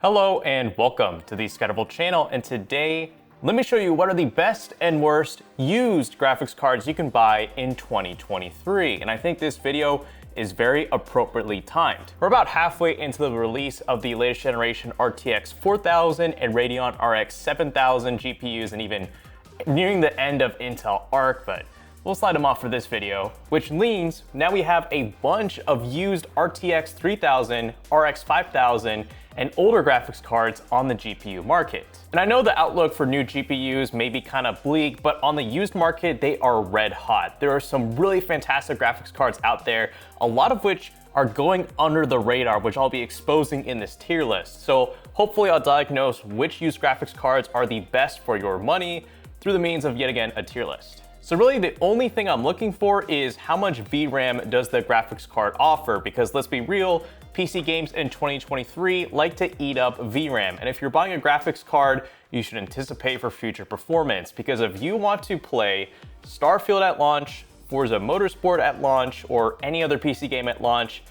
Hello and welcome to the ScatterVolt channel, and today let me show you what are the best and worst used graphics cards you can buy in 2023. And I think this video is very appropriately timed. We're about halfway into the release of the latest generation RTX 4000 and Radeon RX 7000 GPUs, and even nearing the end of Intel Arc, but we'll slide them off for this video, which means now we have a bunch of used RTX 3000, RX 5000, and older graphics cards on the GPU market. And I know the outlook for new GPUs may be kind of bleak, but on the used market, they are red hot. There are some really fantastic graphics cards out there, a lot of which are going under the radar, which I'll be exposing in this tier list. So hopefully I'll diagnose which used graphics cards are the best for your money through the means of, yet again, a tier list. So really the only thing I'm looking for is how much VRAM does the graphics card offer, because let's be real, PC games in 2023 like to eat up VRAM. And if you're buying a graphics card, you should anticipate for future performance, because if you want to play Starfield at launch, Forza Motorsport at launch, or any other PC game at launch,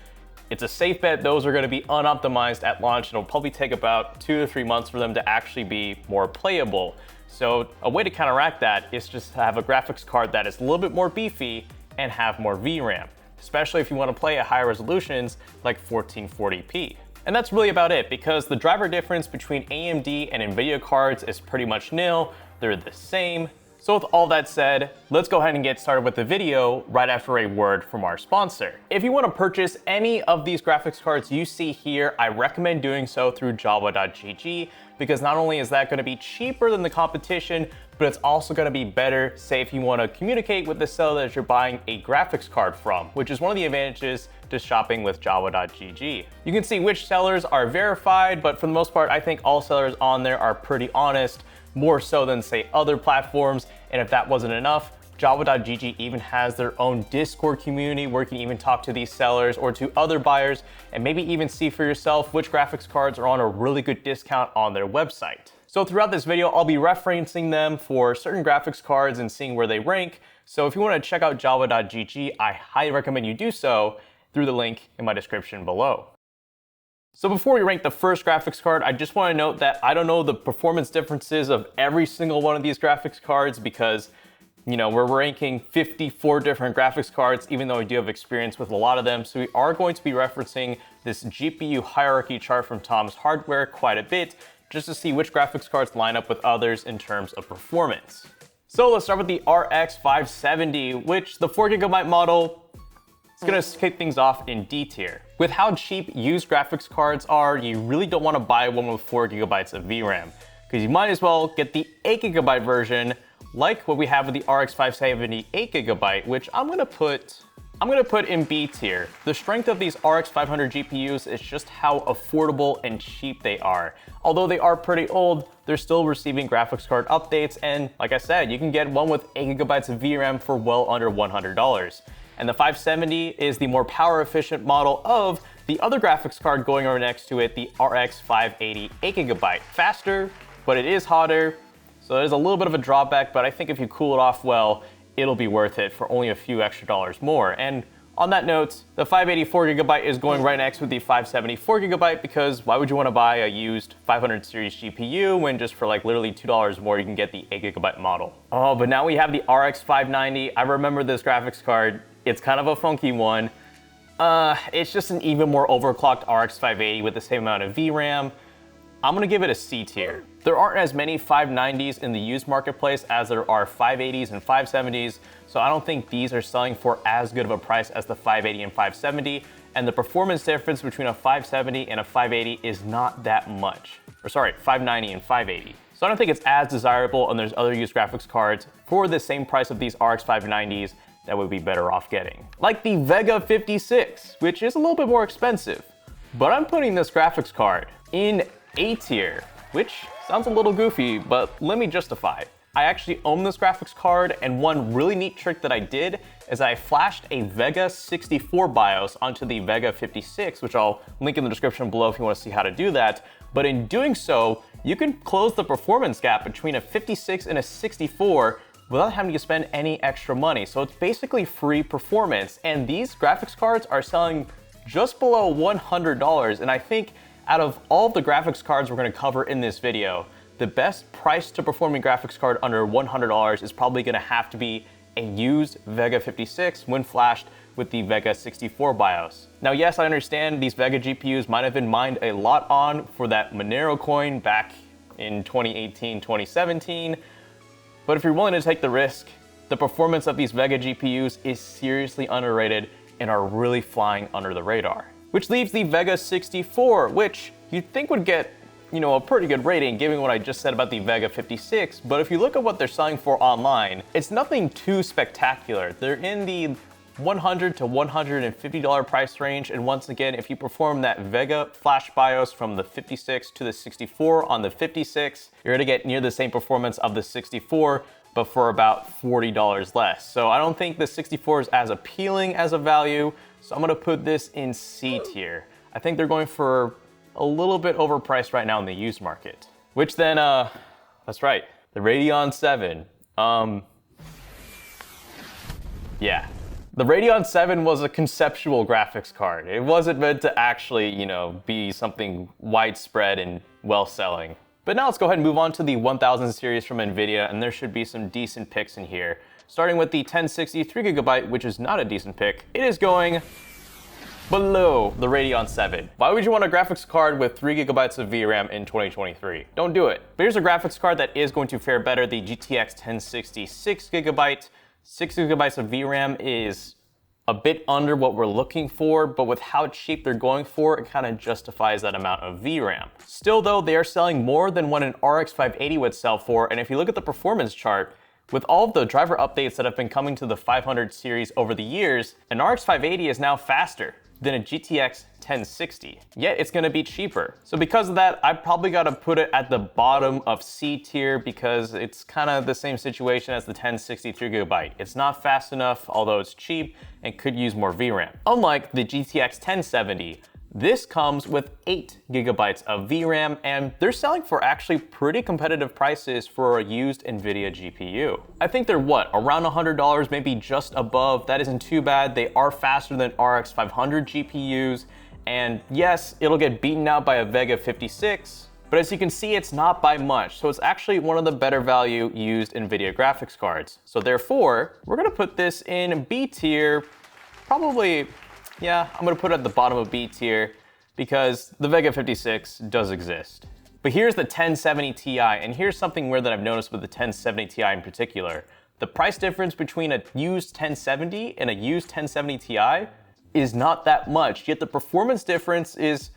it's a safe bet those are going to be unoptimized at launch, and it'll probably take about 2 to 3 months for them to actually be more playable. So a way to counteract that is just to have a graphics card that is a little bit more beefy and have more VRAM, especially if you want to play at higher resolutions like 1440p. And that's really about it, because the driver difference between AMD and Nvidia cards is pretty much nil. They're the same. So with all that said, let's go ahead and get started with the video right after a word from our sponsor. If you want to purchase any of these graphics cards you see here, I recommend doing so through Java.gg, because not only is that going to be cheaper than the competition, but it's also going to be better, say if you want to communicate with the seller that you're buying a graphics card from, which is one of the advantages to shopping with Java.gg. You can see which sellers are verified, but for the most part, I think all sellers on there are pretty honest, more so than say other platforms. And if that wasn't enough, Java.gg even has their own Discord community where you can even talk to these sellers or to other buyers and maybe even see for yourself which graphics cards are on a really good discount on their website. So throughout this video, I'll be referencing them for certain graphics cards and seeing where they rank. So if you want to check out Java.gg, I highly recommend you do so through the link in my description below. So before we rank the first graphics card, I just want to note that I don't know the performance differences of every single one of these graphics cards, because we're ranking 54 different graphics cards, even though I do have experience with a lot of them. So we are going to be referencing this GPU hierarchy chart from Tom's Hardware quite a bit, just to see which graphics cards line up with others in terms of performance. So let's start with the RX 570, which the 4GB model is going to kick things off in D tier. With how cheap used graphics cards are, you really don't want to buy one with 4GB of VRAM, because you might as well get the 8GB version, like what we have with the RX 570 8GB, which I'm gonna put in B tier. The strength of these RX 500 GPUs is just how affordable and cheap they are. Although they are pretty old, they're still receiving graphics card updates, and like I said, you can get one with 8GB of VRAM for well under $100. And the 570 is the more power efficient model of the other graphics card going over next to it, the RX 580 8GB. Faster, but it is hotter, so there's a little bit of a drawback, but I think if you cool it off well, it'll be worth it for only a few extra dollars more. And on that note, the 580 4GB is going right next with the 570 4GB, because why would you want to buy a used 500 series GPU when just for like literally $2 more you can get the 8GB model? Oh, but now we have the RX 590. I remember this graphics card. It's kind of a funky one. It's just an even more overclocked RX 580 with the same amount of VRAM. I'm gonna give it a C tier. There aren't as many 590s in the used marketplace as there are 580s and 570s, so I don't think these are selling for as good of a price as the 580 and 570, and the performance difference between a 570 and a 580 is not that much. Or sorry, 590 and 580. So I don't think it's as desirable, and there's other used graphics cards for the same price of these RX 590s that would be better off getting. Like the Vega 56, which is a little bit more expensive, but I'm putting this graphics card in A tier, which sounds a little goofy, but let me justify. I actually own this graphics card, and one really neat trick that I did is I flashed a Vega 64 BIOS onto the Vega 56, which I'll link in the description below if you want to see how to do that. But in doing so, you can close the performance gap between a 56 and a 64 without having to spend any extra money. So it's basically free performance, and these graphics cards are selling just below $100, and I think out of all of the graphics cards we're gonna cover in this video, the best price to performing graphics card under $100 is probably gonna have to be a used Vega 56 when flashed with the Vega 64 BIOS. Now, yes, I understand these Vega GPUs might have been mined a lot on for that Monero coin back in 2018, 2017, but if you're willing to take the risk, the performance of these Vega GPUs is seriously underrated and are really flying under the radar. Which leaves the Vega 64, which you'd think would get, a pretty good rating given what I just said about the Vega 56, but if you look at what they're selling for online, it's nothing too spectacular. They're in the $100 to $150 price range, and once again, if you perform that Vega flash BIOS from the 56 to the 64 on the 56, you're gonna get near the same performance of the 64, but for about $40 less. So I don't think the 64 is as appealing as a value, so I'm gonna put this in C tier. I think they're going for a little bit overpriced right now in the used market. Which then, that's right, the Radeon 7. Yeah. The Radeon 7 was a conceptual graphics card. It wasn't meant to actually, be something widespread and well-selling. But now let's go ahead and move on to the 1000 series from Nvidia, and there should be some decent picks in here. Starting with the 1060 3GB, which is not a decent pick. It is going below the Radeon 7. Why would you want a graphics card with 3GB of VRAM in 2023? Don't do it. But here's a graphics card that is going to fare better, the GTX 1060 6GB. 6GB of VRAM is a bit under what we're looking for, but with how cheap they're going for, it kind of justifies that amount of VRAM. Still though, they are selling more than what an RX 580 would sell for, and if you look at the performance chart, with all of the driver updates that have been coming to the 500 series over the years, an RX 580 is now faster than a GTX 1060, yet it's gonna be cheaper. So because of that, I probably gotta put it at the bottom of C tier because it's kind of the same situation as the 1060 3GB. It's not fast enough, although it's cheap and could use more VRAM. Unlike the GTX 1070, this comes with 8GB of VRAM, and they're selling for actually pretty competitive prices for a used Nvidia GPU. I think they're around $100, maybe just above. That isn't too bad. They are faster than RX 500 GPUs, and yes, it'll get beaten out by a Vega 56, but as you can see, it's not by much. So it's actually one of the better value used Nvidia graphics cards. So therefore, we're gonna put this in B tier, probably. Yeah, I'm gonna put it at the bottom of B tier because the Vega 56 does exist. But here's the 1070 Ti, and here's something weird that I've noticed with the 1070 Ti in particular. The price difference between a used 1070 and a used 1070 Ti is not that much, yet the performance difference is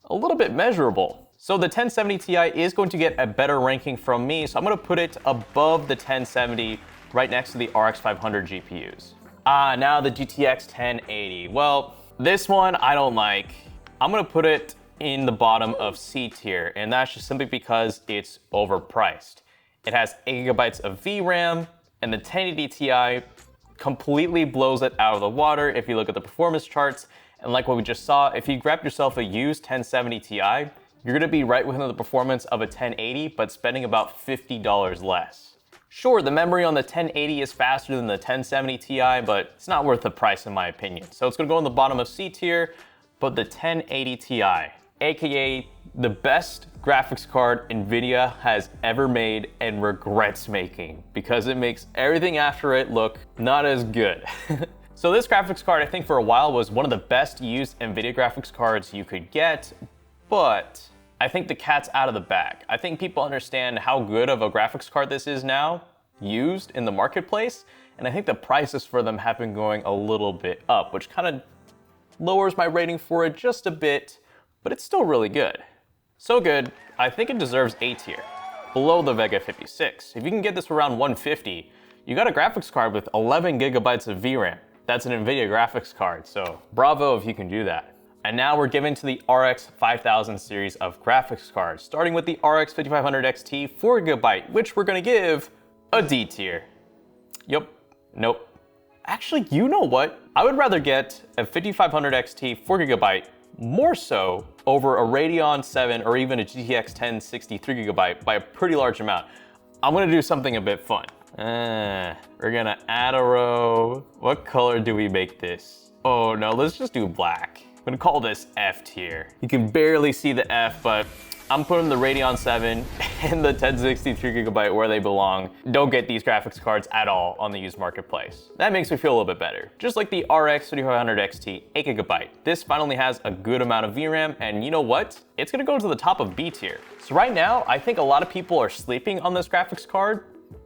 a little bit measurable. So the 1070 Ti is going to get a better ranking from me, so I'm gonna put it above the 1070 right next to the RX 500 GPUs. Now the GTX 1080. Well, this one I don't like. I'm gonna put it in the bottom of C tier, and that's just simply because it's overpriced. It has 8GB of VRAM, and the 1080 Ti completely blows it out of the water if you look at the performance charts. And like what we just saw, if you grab yourself a used 1070 Ti, you're gonna be right within the performance of a 1080, but spending about $50 less. Sure, the memory on the 1080 is faster than the 1070 Ti, but it's not worth the price in my opinion. So it's gonna go in the bottom of C tier, but the 1080 Ti, AKA the best graphics card Nvidia has ever made and regrets making because it makes everything after it look not as good. So this graphics card, I think for a while was one of the best used Nvidia graphics cards you could get, but I think the cat's out of the bag. I think people understand how good of a graphics card this is now, used in the marketplace, and I think the prices for them have been going a little bit up, which kind of lowers my rating for it just a bit, but it's still really good. So good, I think it deserves A tier, below the Vega 56. If you can get this around 150, you got a graphics card with 11GB of VRAM. That's an Nvidia graphics card, so bravo if you can do that. And now we're given to the RX 5000 series of graphics cards, starting with the RX 5500 XT 4GB, which we're gonna give a D tier. Yup, nope. Actually, you know what? I would rather get a 5500 XT 4GB more so over a Radeon 7 or even a GTX 1060 3GB by a pretty large amount. I'm gonna do something a bit fun. We're gonna add a row. What color do we make this? Oh no, let's just do black. I'm gonna call this F tier. You can barely see the F, but I'm putting the Radeon 7 and the 1063GB where they belong. Don't get these graphics cards at all on the used marketplace. That makes me feel a little bit better. Just like the RX 5500 XT, 8GB. This finally has a good amount of VRAM, and you know what? It's gonna go to the top of B tier. So right now, I think a lot of people are sleeping on this graphics card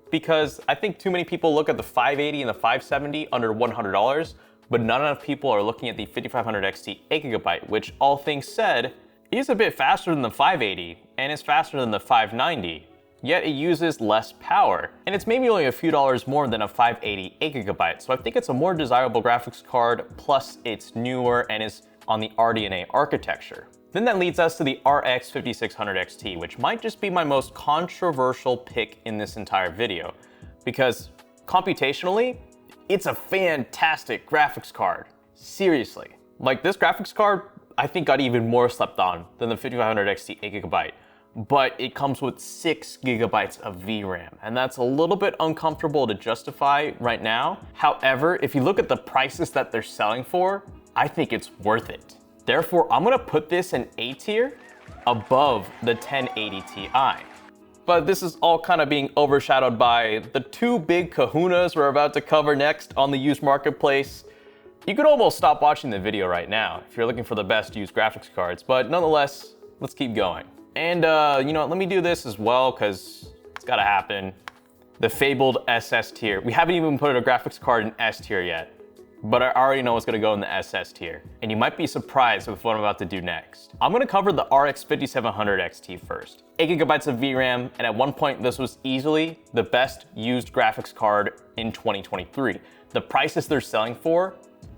because I think too many people look at the 580 and the 570 under $100, but not enough people are looking at the 5500 XT 8GB, which all things said, is a bit faster than the 580 and is faster than the 590, yet it uses less power. And it's maybe only a few dollars more than a 580 8GB, so I think it's a more desirable graphics card, plus it's newer and is on the RDNA architecture. Then that leads us to the RX 5600 XT, which might just be my most controversial pick in this entire video, because computationally, it's a fantastic graphics card. Seriously. Like, this graphics card, I think got even more slept on than the 5500 XT 8GB, but it comes with 6GB of VRAM, and that's a little bit uncomfortable to justify right now. However, if you look at the prices that they're selling for, I think it's worth it. Therefore, I'm gonna put this in A tier above the 1080 Ti. But this is all kind of being overshadowed by the two big kahunas we're about to cover next on the used marketplace. You could almost stop watching the video right now if you're looking for the best used graphics cards, but nonetheless, let's keep going. And you know what, let me do this as well, because it's gotta happen. The fabled SS tier. We haven't even put a graphics card in S tier yet, but I already know what's gonna go in the SS tier. And you might be surprised with what I'm about to do next. I'm gonna cover the RX 5700 XT first. 8GB of VRAM, and at one point this was easily the best used graphics card in 2023. The prices they're selling for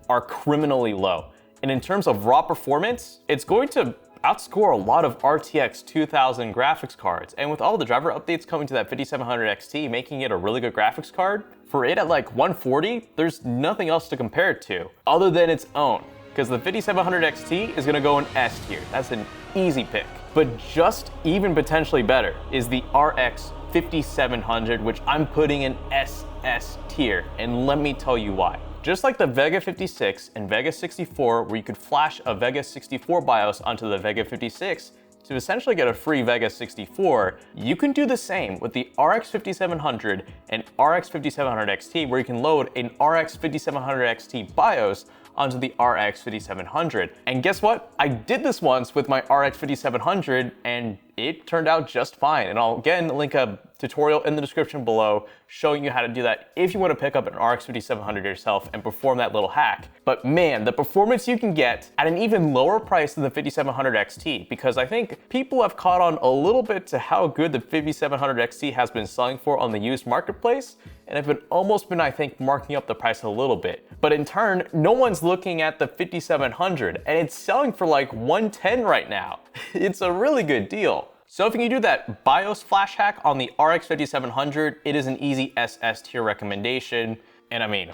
are criminally low. And in terms of raw performance, it's going to outscore a lot of RTX 2000 graphics cards. And with all the driver updates coming to that 5700 XT, making it a really good graphics card, for it at like 140, there's nothing else to compare it to other than its own. Because the 5700 XT is gonna go in S tier. That's an easy pick. But just even potentially better is the RX 5700, which I'm putting in SS tier. And let me tell you why. Just like the Vega 56 and Vega 64, where you could flash a Vega 64 BIOS onto the Vega 56 to essentially get a free Vega 64, you can do the same with the RX 5700 and RX 5700 XT, where you can load an RX 5700 XT BIOS onto the RX 5700. And guess what? I did this once with my RX 5700 and it turned out just fine. And I'll again link a tutorial in the description below showing you how to do that if you want to pick up an RX 5700 yourself and perform that little hack. But man, the performance you can get at an even lower price than the 5700 XT, because I think people have caught on a little bit to how good the 5700 XT has been selling for on the used marketplace, and have almost been, I think, marking up the price a little bit. But in turn, no one's looking at the 5700, and it's selling for like 110 right now. It's a really good deal. So if you can do that BIOS flash hack on the RX 5700, it is an easy SS tier recommendation. And I mean,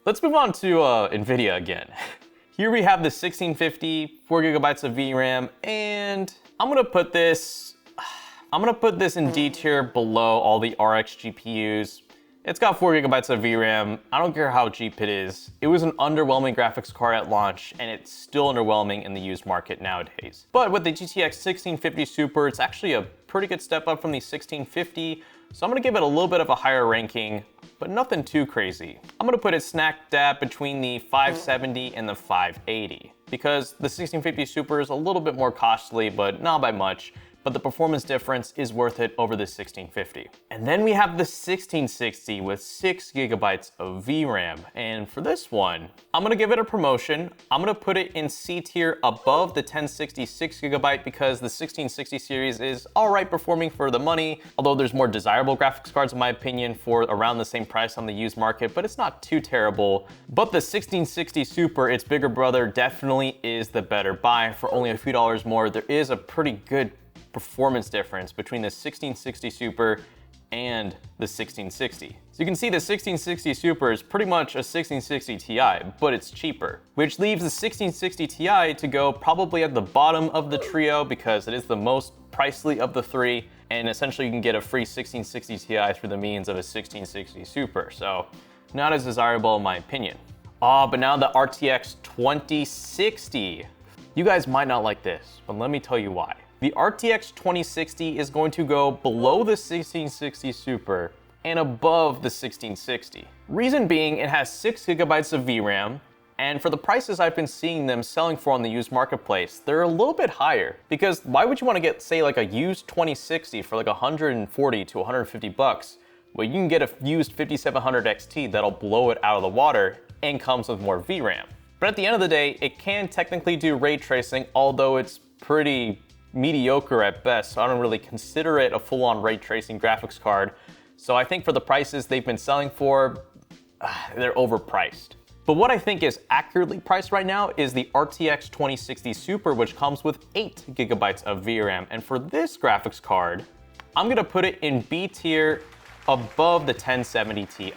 let's move on to Nvidia again. Here we have the 1650, 4GB of VRAM, and I'm gonna put this in D tier below all the RX GPUs. It's got 4GB of VRAM. I don't care how cheap it is. It was an underwhelming graphics card at launch, and it's still underwhelming in the used market nowadays. But with the GTX 1650 Super, it's actually a pretty good step up from the 1650, so I'm gonna give it a little bit of a higher ranking, but nothing too crazy. I'm gonna put it smack dab between the 570 and the 580, because the 1650 Super is a little bit more costly, but not by much. But the performance difference is worth it over the 1650. And then we have the 1660 with 6GB of VRAM. And for this one, I'm gonna give it a promotion. I'm gonna put it in C tier above the 1060 6GB, because the 1660 series is all right performing for the money, although there's more desirable graphics cards in my opinion for around the same price on the used market, but it's not too terrible. But the 1660 Super, its bigger brother, definitely is the better buy. For only a few dollars more, there is a pretty good performance difference between the 1660 Super and the 1660. So you can see the 1660 Super is pretty much a 1660 Ti, but it's cheaper, which leaves the 1660 Ti to go probably at the bottom of the trio because it is the most pricey of the three, and essentially you can get a free 1660 Ti through the means of a 1660 Super, so not as desirable in my opinion. But now the RTX 2060. You guys might not like this, but let me tell you why. The RTX 2060 is going to go below the 1660 Super and above the 1660. Reason being, it has 6 gigabytes of VRAM, and for the prices I've been seeing them selling for on the used marketplace, they're a little bit higher. Because why would you want to get, say, like a used 2060 for like 140 to 150 bucks? Well, you can get a used 5700 XT that'll blow it out of the water and comes with more VRAM. But at the end of the day, it can technically do ray tracing, although it's pretty mediocre at best, so I don't really consider it a full-on ray tracing graphics card. So I think for the prices they've been selling for, they're overpriced. But what I think is accurately priced right now is the RTX 2060 Super, which comes with 8 gigabytes of VRAM. And for this graphics card, I'm gonna put it in B tier above the 1070 Ti.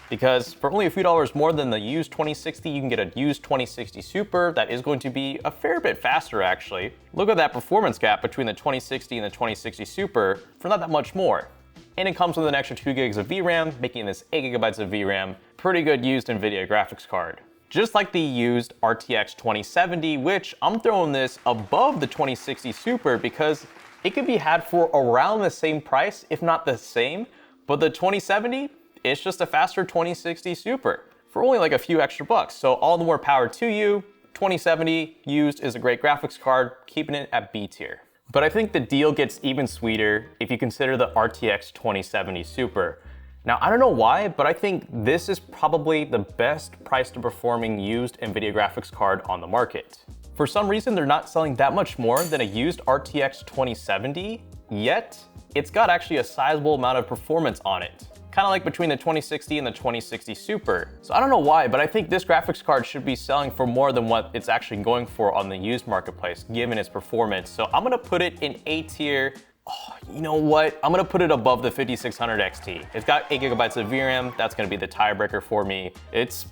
Because for only a few dollars more than the used 2060, you can get a used 2060 Super that is going to be a fair bit faster actually. Look at that performance gap between the 2060 and the 2060 Super for not that much more. And it comes with an extra 2 gigs of VRAM, making this 8 gigabytes of VRAM. Pretty good used Nvidia graphics card. Just like the used RTX 2070, which I'm throwing this above the 2060 Super because it could be had for around the same price, if not the same. But the 2070, it's just a faster 2060 Super for only like a few extra bucks. So all the more power to you. 2070 used is a great graphics card, keeping it at B tier. But I think the deal gets even sweeter if you consider the RTX 2070 Super. Now, I don't know why, but I think this is probably the best price to performing used Nvidia graphics card on the market. For some reason, they're not selling that much more than a used RTX 2070, yet it's got actually a sizable amount of performance on it. Kind of like between the 2060 and the 2060 Super. So I don't know why, but I think this graphics card should be selling for more than what it's actually going for on the used marketplace, given its performance. So I'm gonna put it in A tier. Oh, you know what? I'm gonna put it above the 5600 XT. It's got 8 gigabytes of VRAM. That's gonna be the tiebreaker for me. It's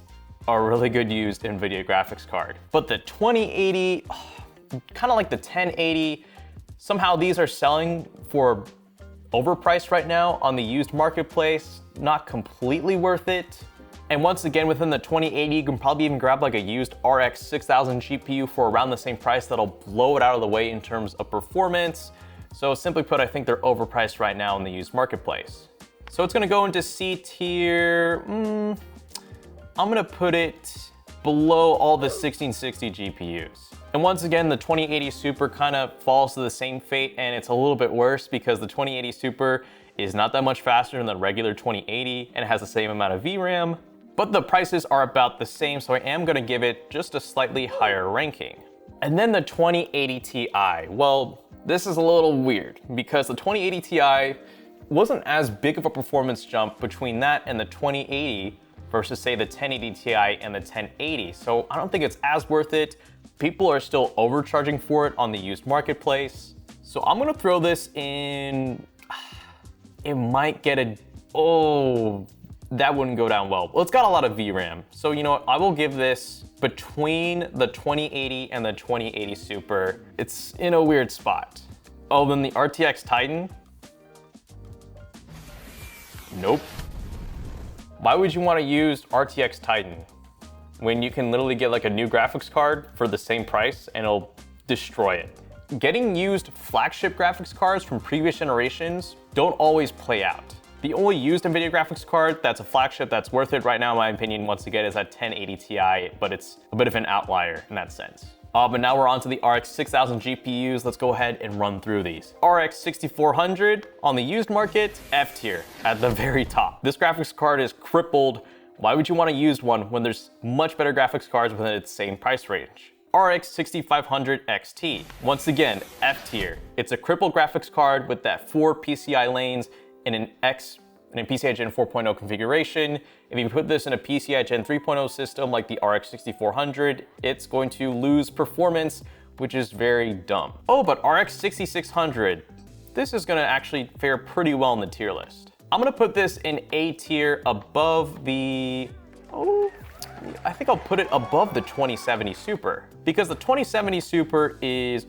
a really good used Nvidia graphics card. But the 2080, kind of like the 1080, somehow these are selling for overpriced right now on the used marketplace, not completely worth it. And once again, within the 2080, you can probably even grab like a used RX 6000 GPU for around the same price that'll blow it out of the way in terms of performance. So simply put, I think they're overpriced right now in the used marketplace. So it's gonna go into C tier. I'm gonna put it below all the 1660 GPUs. And once again, the 2080 Super kind of falls to the same fate, and it's a little bit worse because the 2080 Super is not that much faster than the regular 2080 and it has the same amount of VRAM, but the prices are about the same, so I am gonna give it just a slightly higher ranking. And then the 2080 Ti. Well, this is a little weird because the 2080 Ti wasn't as big of a performance jump between that and the 2080 versus say the 1080 Ti and the 1080. So I don't think it's as worth it. People are still overcharging for it on the used marketplace. So I'm gonna throw this in, it might get a, oh, that wouldn't go down well. Well, it's got a lot of VRAM. So you know what, I will give this between the 2080 and the 2080 Super. It's in a weird spot. Oh, then the RTX Titan? Nope. Why would you want to use RTX Titan when you can literally get like a new graphics card for the same price and it'll destroy it? Getting used flagship graphics cards from previous generations don't always play out. The only used Nvidia graphics card that's a flagship that's worth it right now, in my opinion, once again, is that 1080 Ti, but it's a bit of an outlier in that sense. But now we're on to the RX 6000 GPUs. Let's go ahead and run through these. RX 6400 on the used market, F tier at the very top. This graphics card is crippled. Why would you want to use one when there's much better graphics cards within its same price range? RX 6500 XT, once again, F tier. It's a crippled graphics card with that 4 PCI lanes in an PCI Gen 4.0 configuration. If you put this in a PCI Gen 3.0 system like the RX 6400, it's going to lose performance, which is very dumb. Oh, but RX 6600, this is gonna actually fare pretty well in the tier list. I'm gonna put this in A tier above the, I think I'll put it above the 2070 Super, because the 2070 Super is,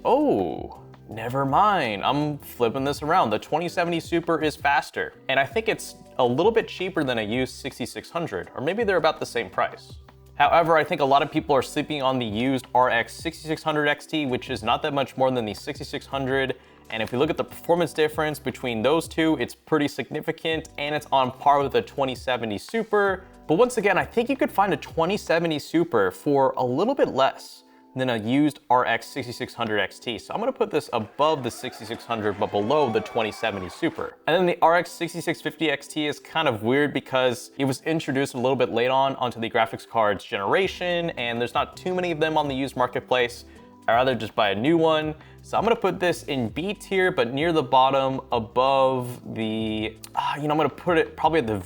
never mind, I'm flipping this around. The 2070 Super is faster, and I think it's a little bit cheaper than a used 6600, or maybe they're about the same price. However, I think a lot of people are sleeping on the used RX 6600 XT, which is not that much more than the 6600. And if we look at the performance difference between those two, it's pretty significant, and it's on par with the 2070 Super. But once again, I think you could find a 2070 Super for a little bit less than a used RX 6600 XT. So I'm gonna put this above the 6600, but below the 2070 Super. And then the RX 6650 XT is kind of weird because it was introduced a little bit late on onto the graphics cards generation, and there's not too many of them on the used marketplace. I'd rather just buy a new one. So I'm gonna put this in B tier, but near the bottom above the, I'm gonna put it probably at the,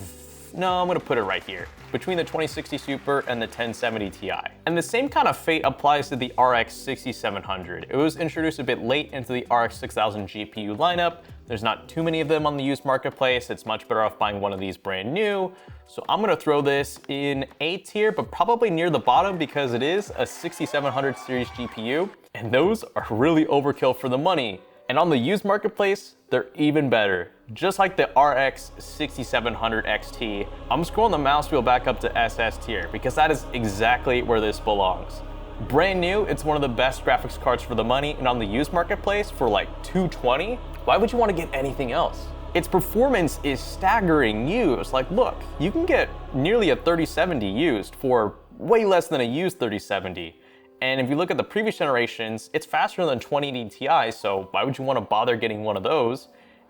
no, I'm gonna put it right here, between the 2060 Super and the 1070 Ti. And the same kind of fate applies to the RX 6700. It was introduced a bit late into the RX 6000 GPU lineup. There's not too many of them on the used marketplace. It's much better off buying one of these brand new. So I'm gonna throw this in A tier, but probably near the bottom because it is a 6700 series GPU, and those are really overkill for the money. And on the used marketplace, they're even better. Just like the RX 6700 XT, I'm scrolling the mouse wheel back up to SS tier because that is exactly where this belongs. Brand new, it's one of the best graphics cards for the money, and on the used marketplace for like $220, why would you want to get anything else? Its performance is staggering used. Like, look, you can get nearly a 3070 used for way less than a used 3070. And if you look at the previous generations, it's faster than 2080 Ti, so why would you want to bother getting one of those?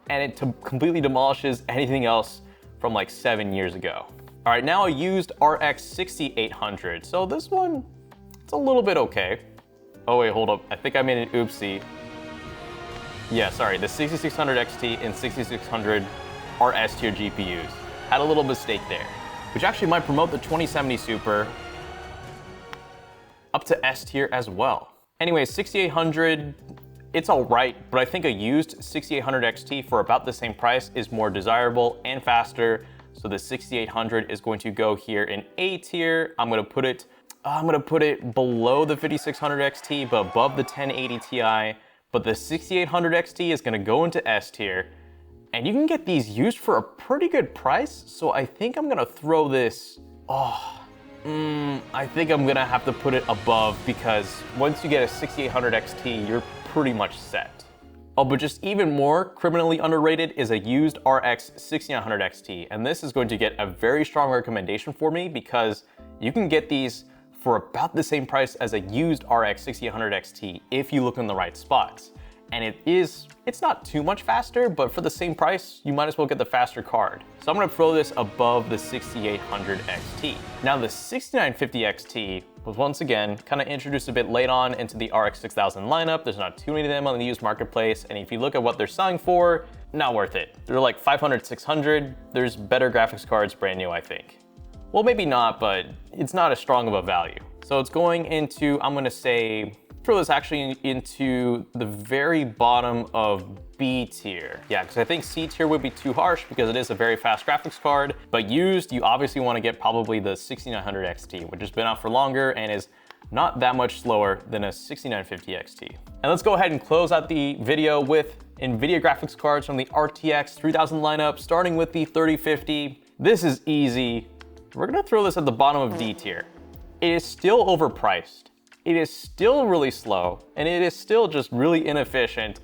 And it completely demolishes anything else from like 7 years ago. All right, now a used RX 6800. So this one, it's a little bit okay. Oh wait, hold up, I think I made an oopsie. Yeah, sorry, the 6600 XT and 6600 are S tier GPUs. Had a little mistake there, which actually might promote the 2070 Super up to S tier as well. Anyway, 6800, it's all right, but I think a used 6800 XT for about the same price is more desirable and faster. So the 6800 is going to go here in A tier. I'm gonna put it below the 5600 XT, but above the 1080 Ti. But the 6800 XT is gonna go into S tier. And you can get these used for a pretty good price. So I think I'm gonna throw this, I think I'm gonna have to put it above because once you get a 6800 XT, you're pretty much set. Oh, but just even more criminally underrated is a used RX 6900 XT. And this is going to get a very strong recommendation for me because you can get these for about the same price as a used RX 6800 XT if you look in the right spots. And it's not too much faster, but for the same price, you might as well get the faster card. So I'm gonna throw this above the 6800 XT. Now the 6950 XT was once again kind of introduced a bit late on into the RX 6000 lineup. There's not too many of them on the used marketplace. And if you look at what they're selling for, not worth it. They're like 500, 600. There's better graphics cards brand new, I think. Well, maybe not, but it's not as strong of a value. So it's going into, I'm gonna say, throw this actually into the very bottom of B tier. Yeah, because I think C tier would be too harsh because it is a very fast graphics card, but used, you obviously want to get probably the 6900 XT, which has been out for longer and is not that much slower than a 6950 XT. And let's go ahead and close out the video with Nvidia graphics cards from the RTX 3000 lineup, starting with the 3050. This is easy. We're gonna throw this at the bottom of D tier. It is still overpriced. It is still really slow, and it is still just really inefficient.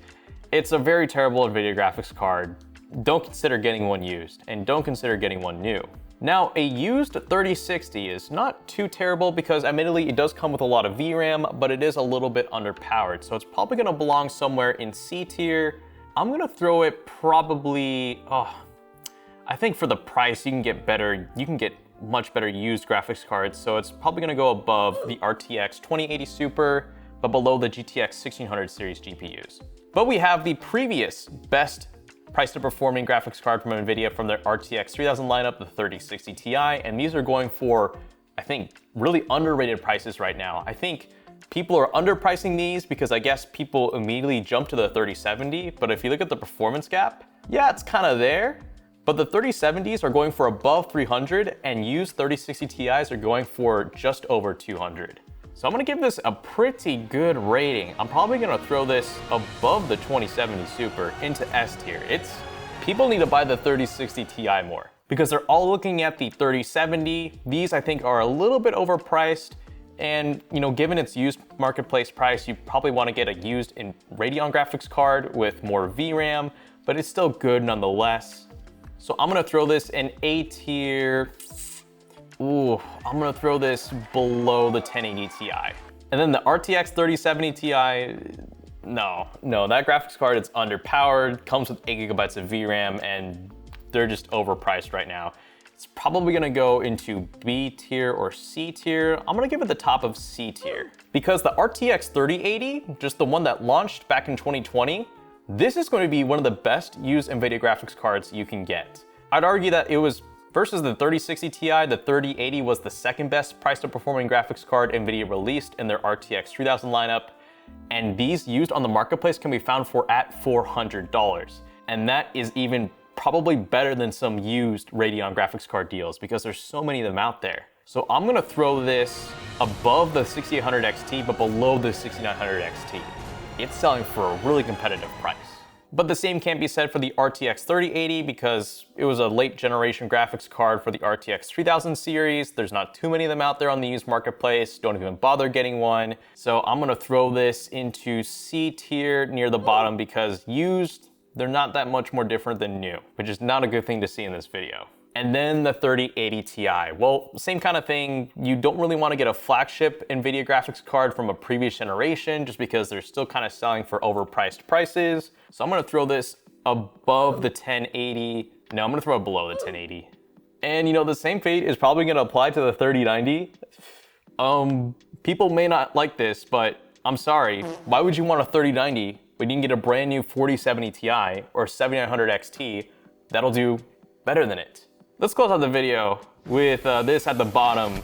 It's a very terrible Nvidia graphics card. Don't consider getting one used, and don't consider getting one new. Now, a used 3060 is not too terrible because admittedly it does come with a lot of VRAM, but it is a little bit underpowered, so it's probably gonna belong somewhere in C tier. I'm gonna throw it probably, I think for the price you can get much better used graphics cards, so it's probably gonna go above the RTX 2080 Super, but below the GTX 1600 series GPUs. But we have the previous best price to performing graphics card from Nvidia from their RTX 3000 lineup, the 3060 Ti, and these are going for, I think, really underrated prices right now. I think people are underpricing these because I guess people immediately jump to the 3070, but if you look at the performance gap, yeah, it's kind of there. But the 3070s are going for above 300 and used 3060 Ti's are going for just over 200. So I'm gonna give this a pretty good rating. I'm probably gonna throw this above the 2070 Super into S tier. People need to buy the 3060 Ti more because they're all looking at the 3070. These I think are a little bit overpriced, and given its used marketplace price, you probably want to get a used Radeon graphics card with more VRAM, but it's still good nonetheless. So I'm gonna throw this in A tier. Ooh, I'm gonna throw this below the 1080 Ti. And then the RTX 3070 Ti, no, that graphics card is underpowered, comes with 8 GB of VRAM, and they're just overpriced right now. It's probably gonna go into B tier or C tier. I'm gonna give it the top of C tier. Because the RTX 3080, just the one that launched back in 2020, this is going to be one of the best used Nvidia graphics cards you can get. I'd argue that it was, versus the 3060 Ti, the 3080 was the second best price to performing graphics card Nvidia released in their RTX 3000 lineup. And these used on the marketplace can be found at $400. And that is even probably better than some used Radeon graphics card deals because there's so many of them out there. So I'm gonna throw this above the 6800 XT, but below the 6900 XT. It's selling for a really competitive price. But the same can't be said for the RTX 3080 because it was a late generation graphics card for the RTX 3000 series. There's not too many of them out there on the used marketplace. Don't even bother getting one. So I'm gonna throw this into C tier near the bottom because used, they're not that much more different than new, which is not a good thing to see in this video. And then the 3080 Ti. Well, same kind of thing. You don't really want to get a flagship Nvidia graphics card from a previous generation just because they're still kind of selling for overpriced prices. So I'm going to throw this above the 1080. No, I'm going to throw it below the 1080. And the same fate is probably going to apply to the 3090. People may not like this, but I'm sorry. Why would you want a 3090 when you can get a brand new 4070 Ti or 7900 XT that'll do better than it? Let's close out the video with this at the bottom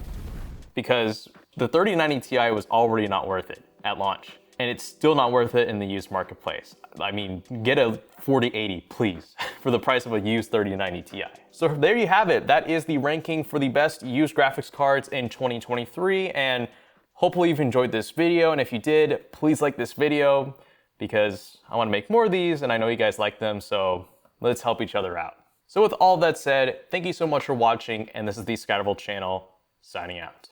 because the 3090 Ti was already not worth it at launch, and it's still not worth it in the used marketplace. I mean, get a 4080, please, for the price of a used 3090 Ti. So there you have it. That is the ranking for the best used graphics cards in 2023, and hopefully you've enjoyed this video, and if you did, please like this video because I want to make more of these, and I know you guys like them, so let's help each other out. So with all that said, thank you so much for watching, and this is the ScatterVolt channel, signing out.